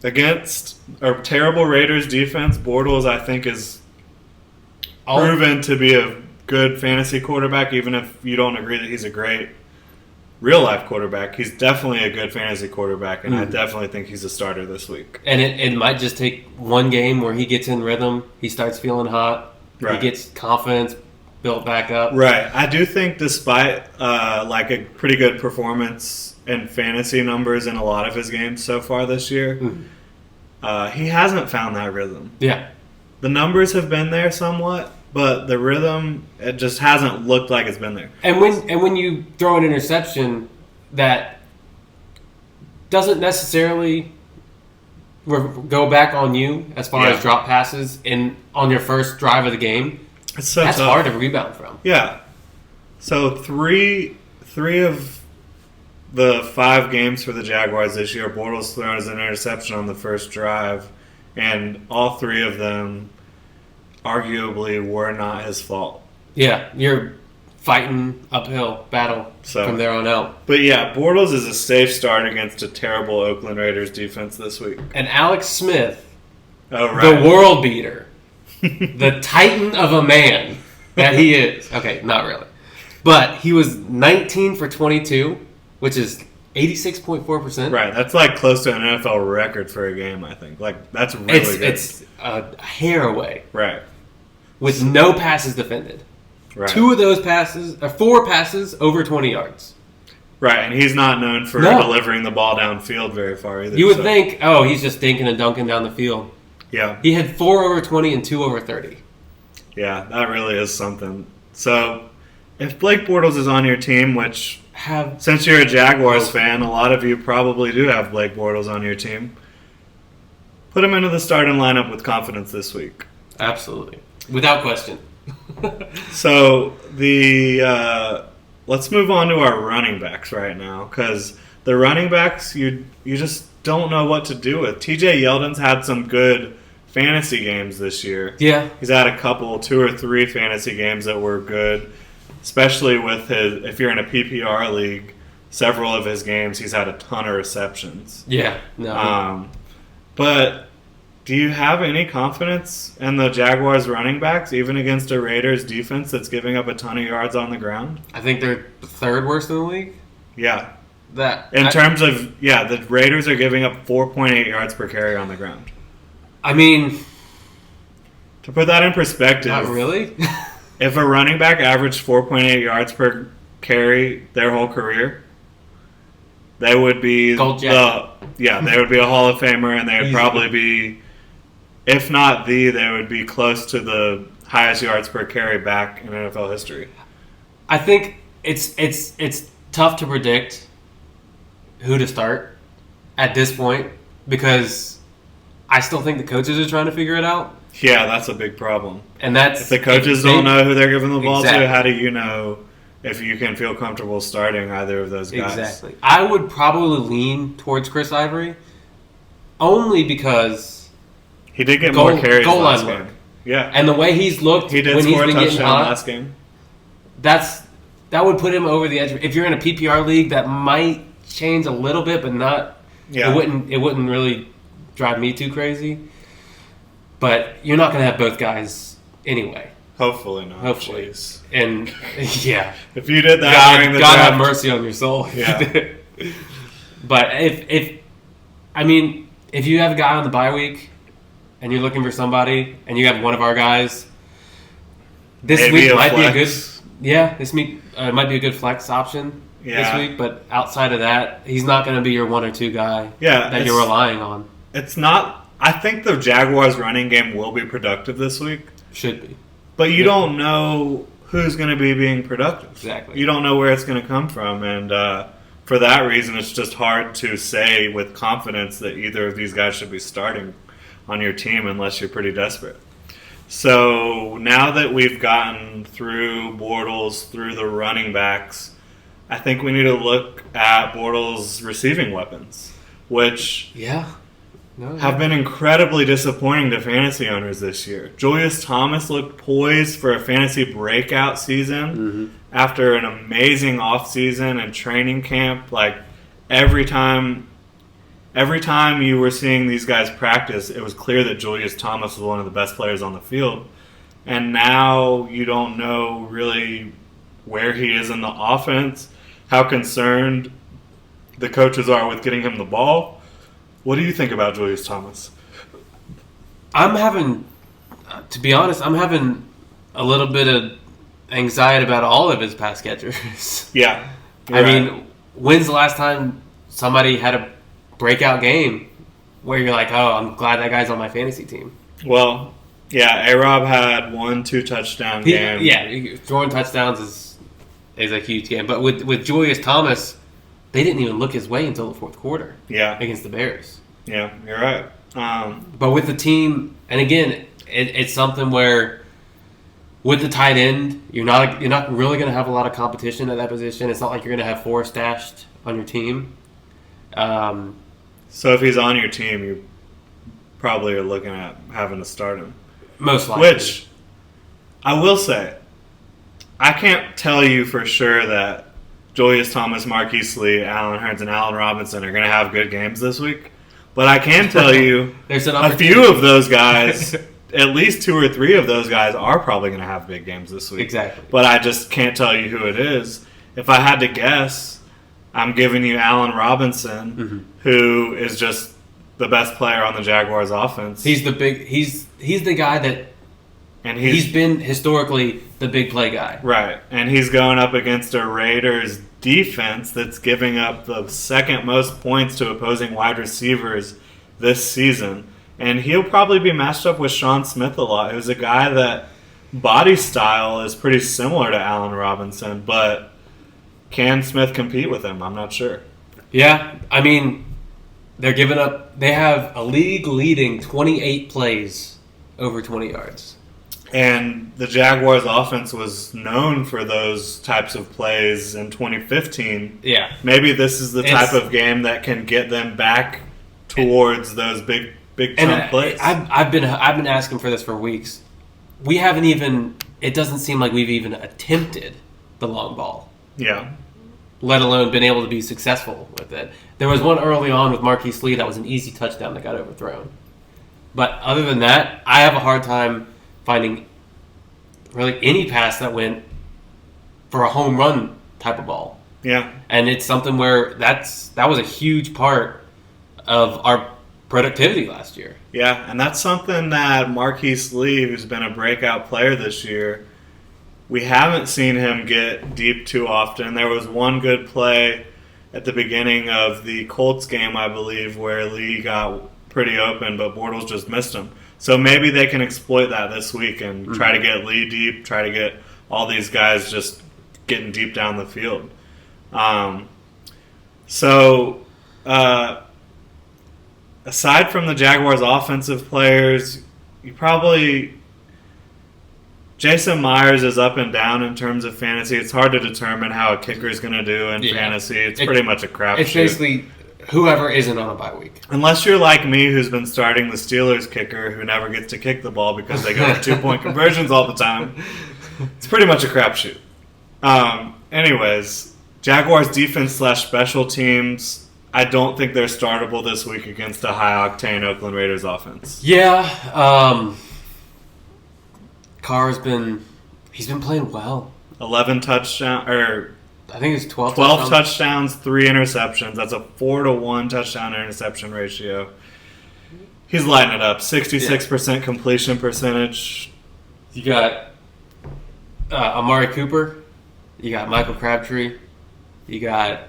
against a terrible Raiders defense, Bortles, I think, is proven to be a good fantasy quarterback, even if you don't agree that he's a great real-life quarterback. He's definitely a good fantasy quarterback, and I definitely think he's a starter this week. And it might just take one game where he gets in rhythm, he starts feeling hot, right. He gets confidence built back up. Right. I do think despite a pretty good performance in fantasy numbers in a lot of his games so far this year, he hasn't found that rhythm. Yeah. The numbers have been there somewhat, but the rhythm, it just hasn't looked like it's been there. And when you throw an interception that doesn't necessarily go back on you as far as drop passes on your first drive of the game, that's tough. Hard to rebound from. Yeah. So three of the 5 games for the Jaguars this year, Bortles thrown as an interception on the first drive, and all 3 of them arguably were not his fault. Yeah, you're fighting uphill battle from there on out. But yeah, Bortles is a safe start against a terrible Oakland Raiders defense this week. And Alex Smith, the world beater, the titan of a man that he is. Okay, not really. But he was 19 for 22, which is 86.4%. Right, that's close to an NFL record for a game, I think. That's really good. It's a hair away. Right. With no passes defended. Right. 2 of those passes, 4 passes over 20 yards. Right, and he's not known for delivering the ball downfield very far either. You would think, he's just dinking and dunking down the field. Yeah. He had 4 over 20 and 2 over 30. Yeah, that really is something. So, if Blake Bortles is on your team, since you're a Jaguars fan, a lot of you probably do have Blake Bortles on your team, put him into the starting lineup with confidence this week. Absolutely. Without question. So, let's move on to our running backs right now, because the running backs, you just don't know what to do with. TJ Yeldon's had some good fantasy games this year. Yeah. He's had a couple, 2 or 3 fantasy games that were good, especially with if you're in a PPR league, several of his games, he's had a ton of receptions. Yeah. No. But do you have any confidence in the Jaguars running backs, even against a Raiders defense that's giving up a ton of yards on the ground? I think they're 3rd worst in the league. Yeah. Terms of, the Raiders are giving up 4.8 yards per carry on the ground. I mean, to put that in perspective. Not really. If a running back averaged 4.8 yards per carry their whole career, they would be they would be a Hall of Famer, and they would probably be, if not they would be close to the highest yards per carry back in NFL history. I think it's tough to predict who to start at this point because I still think the coaches are trying to figure it out. Yeah, that's a big problem. And that's if the coaches don't know who they're giving the ball to, how do you know if you can feel comfortable starting either of those guys? Exactly. I would probably lean towards Chris Ivory only because he did get more carries last game. Yeah. And the way he's looked he did when score he's a been touchdown hot, last game. That would put him over the edge. If you're in a PPR league, that might change a little bit, but not. Yeah. It wouldn't really drive me too crazy. But you're not going to have both guys anyway. Hopefully not. Hopefully. Jeez. And yeah, if you did that during the God draft, have mercy on your soul. Yeah. But if you have a guy on the bye week and you're looking for somebody and you have one of our guys, this week might be a good. Yeah, this week might be a good flex option this week. But outside of that, he's not going to be your one or two guy that you're relying on. It's not. I think the Jaguars running game will be productive this week. Should be. But you don't know who's going to be being productive. Exactly. You don't know where it's going to come from. And for that reason, it's just hard to say with confidence that either of these guys should be starting on your team unless you're pretty desperate. So now that we've gotten through Bortles, through the running backs, I think we need to look at Bortles' receiving weapons, which have been incredibly disappointing to fantasy owners this year. Julius Thomas looked poised for a fantasy breakout season after an amazing offseason and training camp. Like every time you were seeing these guys practice, it was clear that Julius Thomas was one of the best players on the field. And now you don't know really where he is in the offense, how concerned the coaches are with getting him the ball. What do you think about Julius Thomas? To be honest, I'm having a little bit of anxiety about all of his pass catchers. Yeah. I mean, when's the last time somebody had a breakout game where you're like, oh, I'm glad that guy's on my fantasy team? Well, yeah, A-Rob had 1-2 touchdown game. Yeah, throwing touchdowns is a huge game. But with Julius Thomas, they didn't even look his way until the fourth quarter. Yeah, against the Bears. Yeah, you're right. But with the team, and again, it's something where with the tight end, you're not really going to have a lot of competition at that position. It's not like you're going to have 4 stashed on your team. So if he's on your team, you probably are looking at having to start him. Most likely. Which, I will say, I can't tell you for sure that Julius Thomas, Marquise Lee, Allen Hurns, and Allen Robinson are going to have good games this week. But I can tell you a few of those guys, at least 2 or 3 of those guys are probably going to have big games this week. Exactly. But I just can't tell you who it is. If I had to guess, I'm giving you Allen Robinson, who is just the best player on the Jaguars offense. He's the guy that he's been historically the big play guy. Right. And he's going up against a Raiders defense that's giving up the second most points to opposing wide receivers this season. And he'll probably be matched up with Sean Smith a lot, who's a guy that body style is pretty similar to Allen Robinson, but can Smith compete with him? I'm not sure. Yeah, I mean, they have a league-leading 28 plays over 20 yards. And the Jaguars' offense was known for those types of plays in 2015. Yeah. Maybe this is the type of game that can get them back towards those big chunk plays. I've been asking for this for weeks. We haven't even. It doesn't seem like we've even attempted the long ball. Yeah. Let alone been able to be successful with it. There was one early on with Marquise Lee that was an easy touchdown that got overthrown. But other than that, I have a hard time finding really any pass that went for a home run type of ball. Yeah. And it's something where that was a huge part of our productivity last year. Yeah, and that's something that Marquise Lee, who's been a breakout player this year, we haven't seen him get deep too often. There was one good play at the beginning of the Colts game, I believe, where Lee got pretty open, but Bortles just missed him. So maybe they can exploit that this week and try to get Lee deep, try to get all these guys just getting deep down the field. Aside from the Jaguars' offensive players, Jason Myers is up and down in terms of fantasy. It's hard to determine how a kicker is going to do in fantasy. It's pretty much a crapshoot. It's basically whoever isn't on a bye week. Unless you're like me, who's been starting the Steelers kicker, who never gets to kick the ball because they go for 2-point conversions all the time. It's pretty much a crapshoot. Anyways, Jaguars defense/special teams. I don't think they're startable this week against a high-octane Oakland Raiders offense. Yeah, Carr's been playing well. 11 touchdowns, or I think it's 12 touchdowns, 3 interceptions. That's a 4-to-1 touchdown-interception ratio. He's lighting it up. 66% completion percentage. You got Amari Cooper. You got Michael Crabtree. You got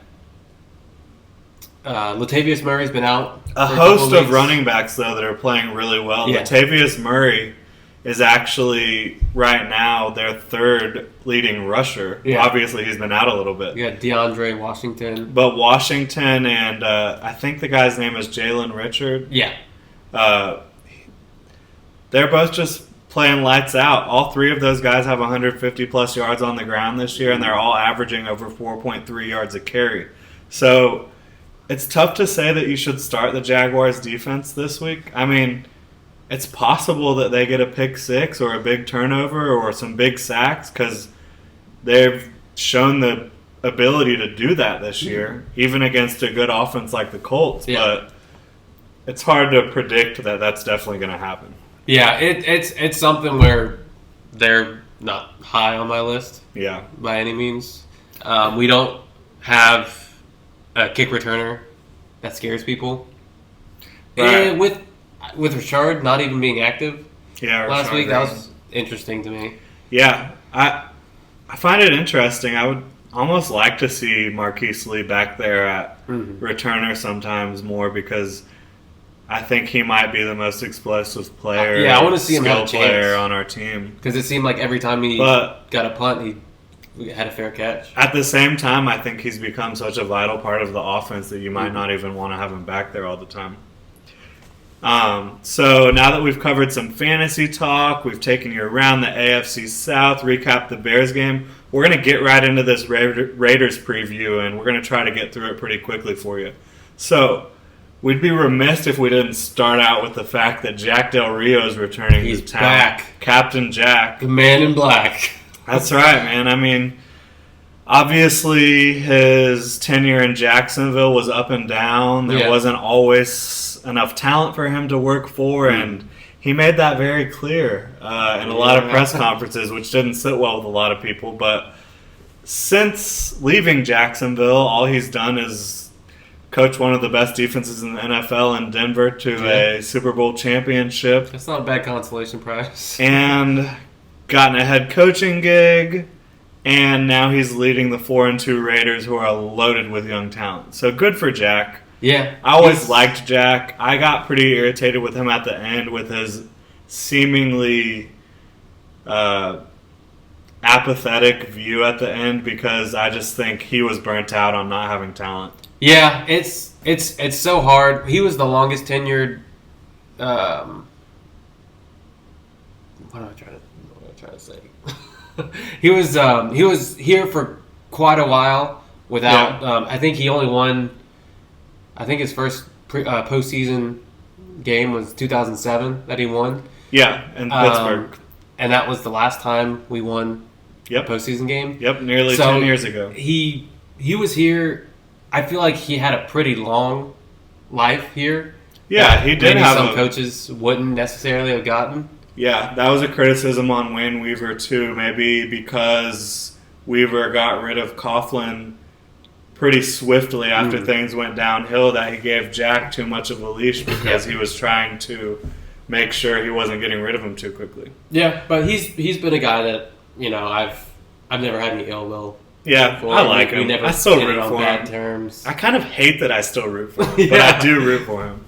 Latavius Murray's been out. A host of running backs, though, that are playing really well. Yeah. Latavius Murray is actually, right now, their third leading rusher. Yeah. Obviously, he's been out a little bit. You got DeAndre Washington. But Washington and I think the guy's name is Jalen Richard. Yeah. They're both just playing lights out. All 3 of those guys have 150-plus yards on the ground this year, and they're all averaging over 4.3 yards a carry. So it's tough to say that you should start the Jaguars defense this week. I mean, it's possible that they get a pick 6 or a big turnover or some big sacks because they've shown the ability to do that this year, even against a good offense like the Colts. Yeah. But it's hard to predict that that's definitely going to happen. Yeah, it's something where they're not high on my list. Yeah, by any means. We don't have a kick returner that scares people. Right. And with Richard not even being active last week, that was interesting to me. Yeah, I find it interesting. I would almost like to see Marquise Lee back there at returner sometimes more because I think he might be the most explosive player. I want to see him have a chance on our team because it seemed like every time he got a punt, he had a fair catch. At the same time, I think he's become such a vital part of the offense that you might not even want to have him back there all the time. So now that we've covered some fantasy talk, we've taken you around the AFC South, recapped the Bears game, we're going to get right into this Raiders preview, and we're going to try to get through it pretty quickly for you. So we'd be remiss if we didn't start out with the fact that Jack Del Rio is returning to town. Back. Captain Jack. The man in black. That's right, man. I mean, obviously his tenure in Jacksonville was up and down. There wasn't always enough talent for him to work for, and he made that very clear in a lot of press conferences, which didn't sit well with a lot of people. But since leaving Jacksonville, all he's done is coach one of the best defenses in the NFL in Denver to a Super Bowl championship. That's not a bad consolation prize. And gotten a head coaching gig, and now he's leading the 4-2 Raiders, who are loaded with young talent. So good for Jack. Yeah. I always liked Jack. I got pretty irritated with him at the end with his seemingly apathetic view at the end because I just think he was burnt out on not having talent. Yeah, it's so hard. He was the longest tenured. What am I trying to say? He was here for quite a while without. I think he only won. I think his first postseason game was 2007 that he won. Yeah, in Pittsburgh, and that was the last time we won a postseason game. Yep, nearly 10 years ago. He was here. I feel like he had a pretty long life here. Yeah, he did have some coaches wouldn't necessarily have gotten. Yeah, that was a criticism on Wayne Weaver too. Maybe because Weaver got rid of Coughlin pretty swiftly after things went downhill, that he gave Jack too much of a leash because he was trying to make sure he wasn't getting rid of him too quickly. Yeah, but he's been a guy that I've never had any ill will Yeah, before. I like him. I still root for him. Terms. I kind of hate that I still root for him, but I do root for him.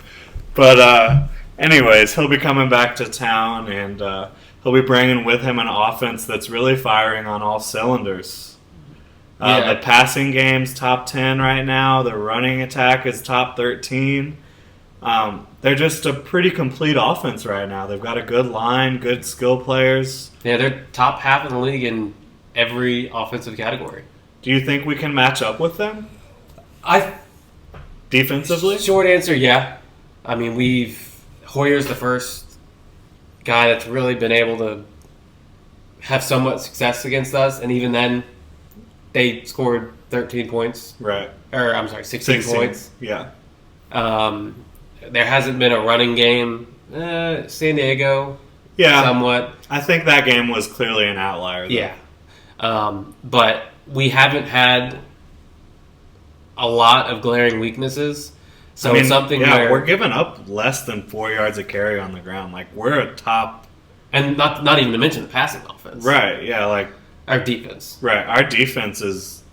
But anyways, he'll be coming back to town, and he'll be bringing with him an offense that's really firing on all cylinders. The passing game's top 10 right now. The running attack is top 13. They're just a pretty complete offense right now. They've got a good line, good skill players. Yeah, they're top half in the league in every offensive category. Do you think we can match up with them? Defensively? Short answer, yeah. I mean, Hoyer's the first guy that's really been able to have somewhat success against us, and even then, they scored 13 points. Right. Or, I'm sorry, 16 points. Yeah. There hasn't been a running game. San Diego, somewhat. I think that game was clearly an outlier, though. Yeah. But we haven't had a lot of glaring weaknesses. So it's something where we're giving up less than 4 yards a carry on the ground. Like, we're a top... And not even to mention the passing offense. Right, yeah, like... Our defense. Right, our defense is...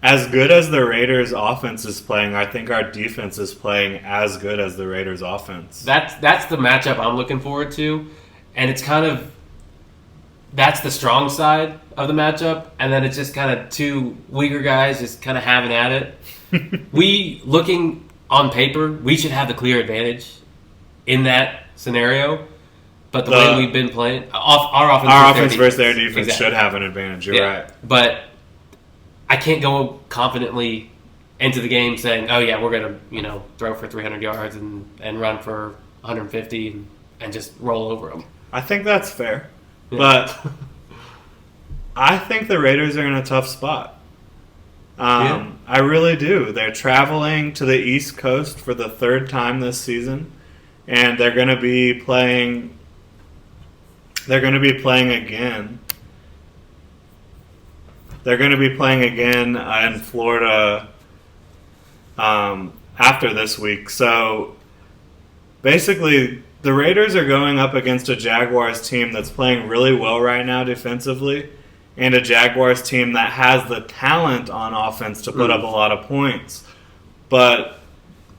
As good as the Raiders' offense is playing, I think our defense is playing as good as the Raiders' offense. That's the matchup I'm looking forward to. And it's kind of... That's the strong side of the matchup. And then it's just kind of two weaker guys just kind of having at it. Looking on paper, we should have the clear advantage in that scenario. But the way we've been playing, our offense versus their defense should have an advantage. You're right. But I can't go confidently into the game saying, "Oh yeah, we're gonna throw for 300 yards and run for 150 and just roll over them." I think that's fair, but I think the Raiders are in a tough spot. I really do. They're traveling to the East Coast for the third time this season, and they're going to be playing. They're going to be playing again. They're going to be playing again in Florida after this week. So basically, the Raiders are going up against a Jaguars team that's playing really well right now defensively, and a Jaguars team that has the talent on offense to put up a lot of points. But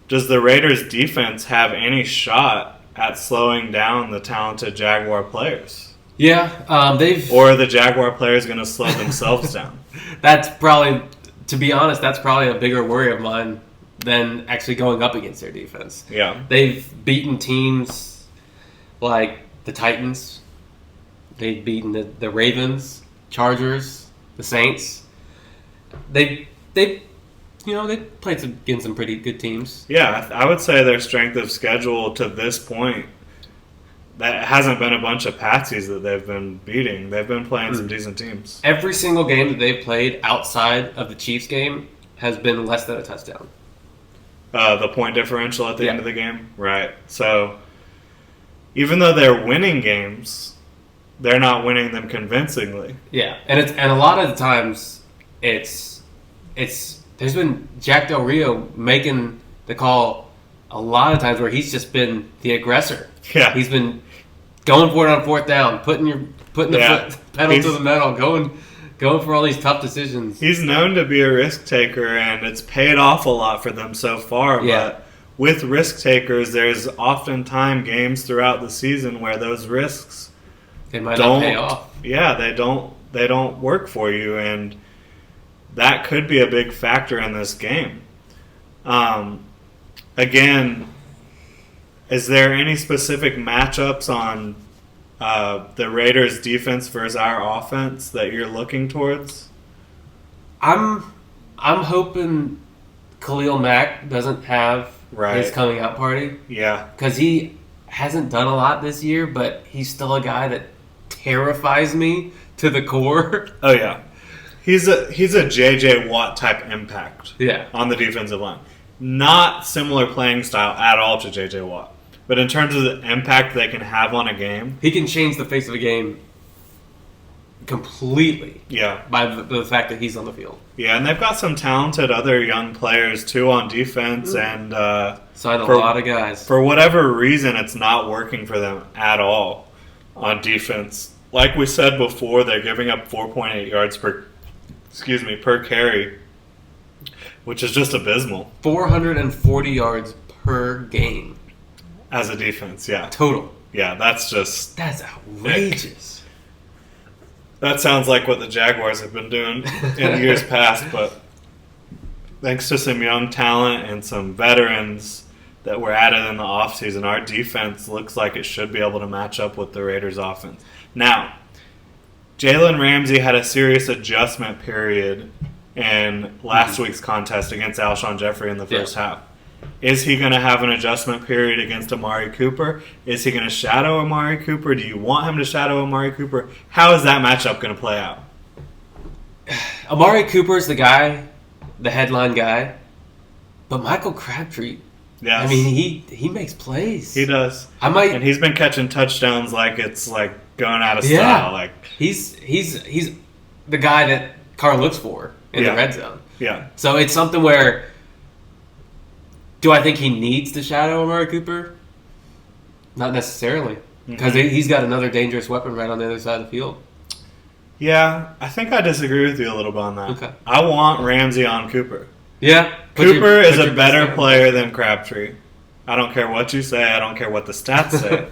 does the Raiders' defense have any shot at slowing down the talented Jaguar players? Yeah, Or are the Jaguar players going to slow themselves down? That's probably, to be honest, that's probably a bigger worry of mine than actually going up against their defense. Yeah. They've beaten teams like the Titans. They've beaten the Ravens, Chargers, the Saints. They played against some pretty good teams. Yeah, I would say their strength of schedule to this point, that hasn't been a bunch of patsies that they've been beating. They've been playing some decent teams. Every single game that they've played outside of the Chiefs game has been less than a touchdown. The point differential at the end of the game? Right. So, even though they're winning games, they're not winning them convincingly. Yeah, and a lot of the times it's there's been Jack Del Rio making the call a lot of times where he's just been the aggressor. Yeah, he's been going for it on fourth down, putting the foot pedal to the metal, going for all these tough decisions. He's known to be a risk taker, and it's paid off a lot for them so far. Yeah. But with risk takers, there's oftentimes games throughout the season where those risks might not pay off. Yeah, they don't work for you, and that could be a big factor in this game. Again, is there any specific matchups on the Raiders' defense versus our offense that you're looking towards? I'm hoping Khalil Mack doesn't have his coming out party. Yeah, because he hasn't done a lot this year, but he's still a guy that terrifies me to the core. Oh yeah, he's a JJ Watt type impact. Yeah, on the defensive line. Not similar playing style at all to JJ Watt. But in terms of the impact they can have on a game, he can change the face of a game completely. Yeah, by the fact that he's on the field. Yeah, and they've got some talented other young players too on defense, and signed a lot of guys. For whatever reason, it's not working for them at all on defense. Like we said before, they're giving up 4.8 yards per per carry, which is just abysmal. 440 yards per game. As a defense, yeah. Total. Yeah, that's outrageous. That sounds like what the Jaguars have been doing in years past, but thanks to some young talent and some veterans that were added in the offseason, our defense looks like it should be able to match up with the Raiders' offense. Now, Jalen Ramsey had a serious adjustment period in last week's contest against Alshon Jeffrey in the first half. Is he going to have an adjustment period against Amari Cooper? Is he going to shadow Amari Cooper? Do you want him to shadow Amari Cooper? How is that matchup going to play out? Amari Cooper's the guy, the headline guy, but Michael Crabtree, yes. I mean, he makes plays. He does. And he's been catching touchdowns like it's like going out of style. Like he's the guy that Carr looks for in the red zone. Yeah. So it's something where, do I think he needs to shadow Amari Cooper? Not necessarily, because he's got another dangerous weapon right on the other side of the field. Yeah, I think I disagree with you a little bit on that. Okay. I want Ramsey on Cooper. Yeah. Cooper is a better player than Crabtree. I don't care what you say. I don't care what the stats say.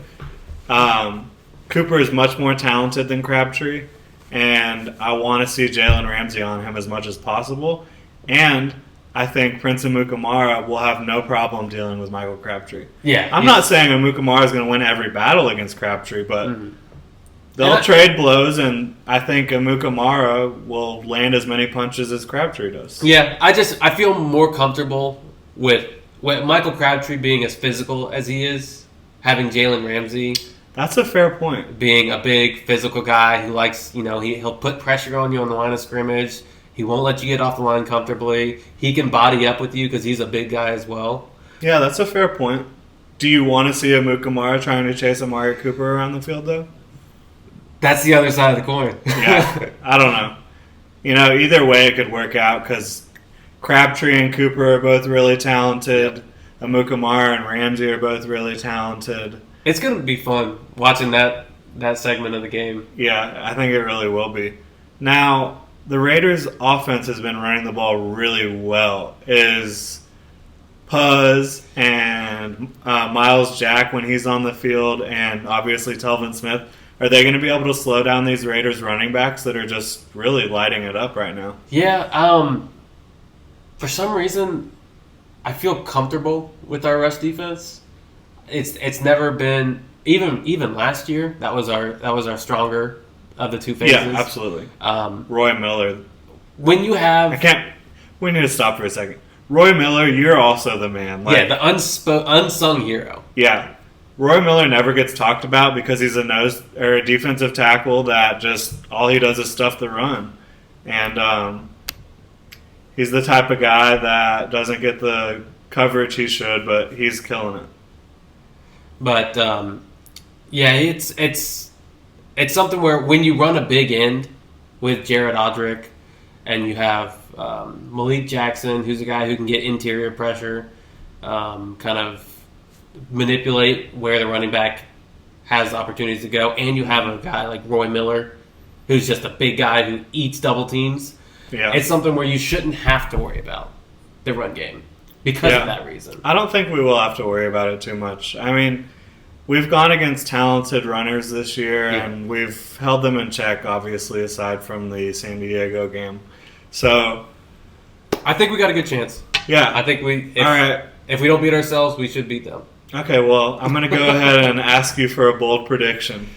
Cooper is much more talented than Crabtree, and I want to see Jalen Ramsey on him as much as possible. And I think Prince Amukamara will have no problem dealing with Michael Crabtree. Yeah. I'm not saying Amukamara is going to win every battle against Crabtree, but they'll trade blows, and I think Amukamara will land as many punches as Crabtree does. Yeah, I feel more comfortable with Michael Crabtree being as physical as he is, having Jalen Ramsey. That's a fair point. Being a big physical guy who likes, he'll put pressure on you on the line of scrimmage. He won't let you get off the line comfortably. He can body up with you because he's a big guy as well. Yeah, that's a fair point. Do you want to see Amukamara trying to chase Amari Cooper around the field, though? That's the other side of the coin. Yeah, I don't know. Either way it could work out because Crabtree and Cooper are both really talented. Amukamara and Ramsey are both really talented. It's going to be fun watching that segment of the game. Yeah, I think it really will be. Now, the Raiders' offense has been running the ball really well. Is Puz and Miles Jack when he's on the field, and obviously Telvin Smith, are they going to be able to slow down these Raiders running backs that are just really lighting it up right now? Yeah, for some reason, I feel comfortable with our rush defense. It's never been, even last year, that was our stronger of the two phases. Yeah, absolutely. Roy Miller. When you have... We need to stop for a second. Roy Miller, you're also the man. The unsung hero. Yeah. Roy Miller never gets talked about because he's a defensive tackle that just all he does is stuff the run. And he's the type of guy that doesn't get the coverage he should, but he's killing it. But, it's something where when you run a big end with Jared Odrick and you have Malik Jackson, who's a guy who can get interior pressure, kind of manipulate where the running back has opportunities to go, and you have a guy like Roy Miller, who's just a big guy who eats double teams. Yeah. It's something where you shouldn't have to worry about the run game because of that reason. I don't think we will have to worry about it too much. I mean, we've gone against talented runners this year, and we've held them in check, obviously, aside from the San Diego game. So I think we got a good chance. Yeah. I think if we don't beat ourselves, we should beat them. Okay, well, I'm going to go ahead and ask you for a bold prediction.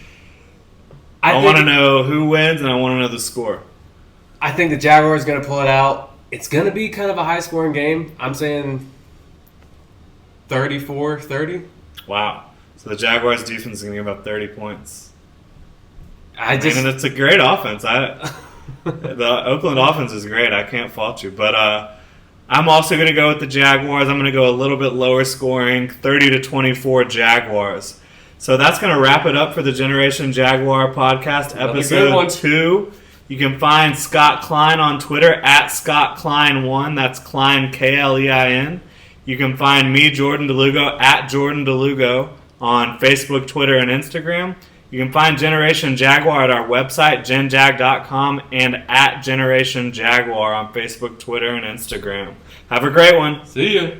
I want to know who wins, and I want to know the score. I think the Jaguars are going to pull it out. It's going to be kind of a high-scoring game. I'm saying 34-30. Wow. So the Jaguars defense is going to give up 30 points. And it's a great offense. The Oakland offense is great. I can't fault you. But I'm also going to go with the Jaguars. I'm going to go a little bit lower scoring, 30-24 Jaguars. So that's going to wrap it up for the Generation Jaguar podcast, episode 2. You can find Scott Klein on Twitter at ScottKlein1. That's Klein, Klein. You can find me, Jordan DeLugo, at Jordan DeLugo on Facebook, Twitter, and Instagram. You can find Generation Jaguar at our website, genjag.com, and at Generation Jaguar on Facebook, Twitter, and Instagram. Have a great one. See you.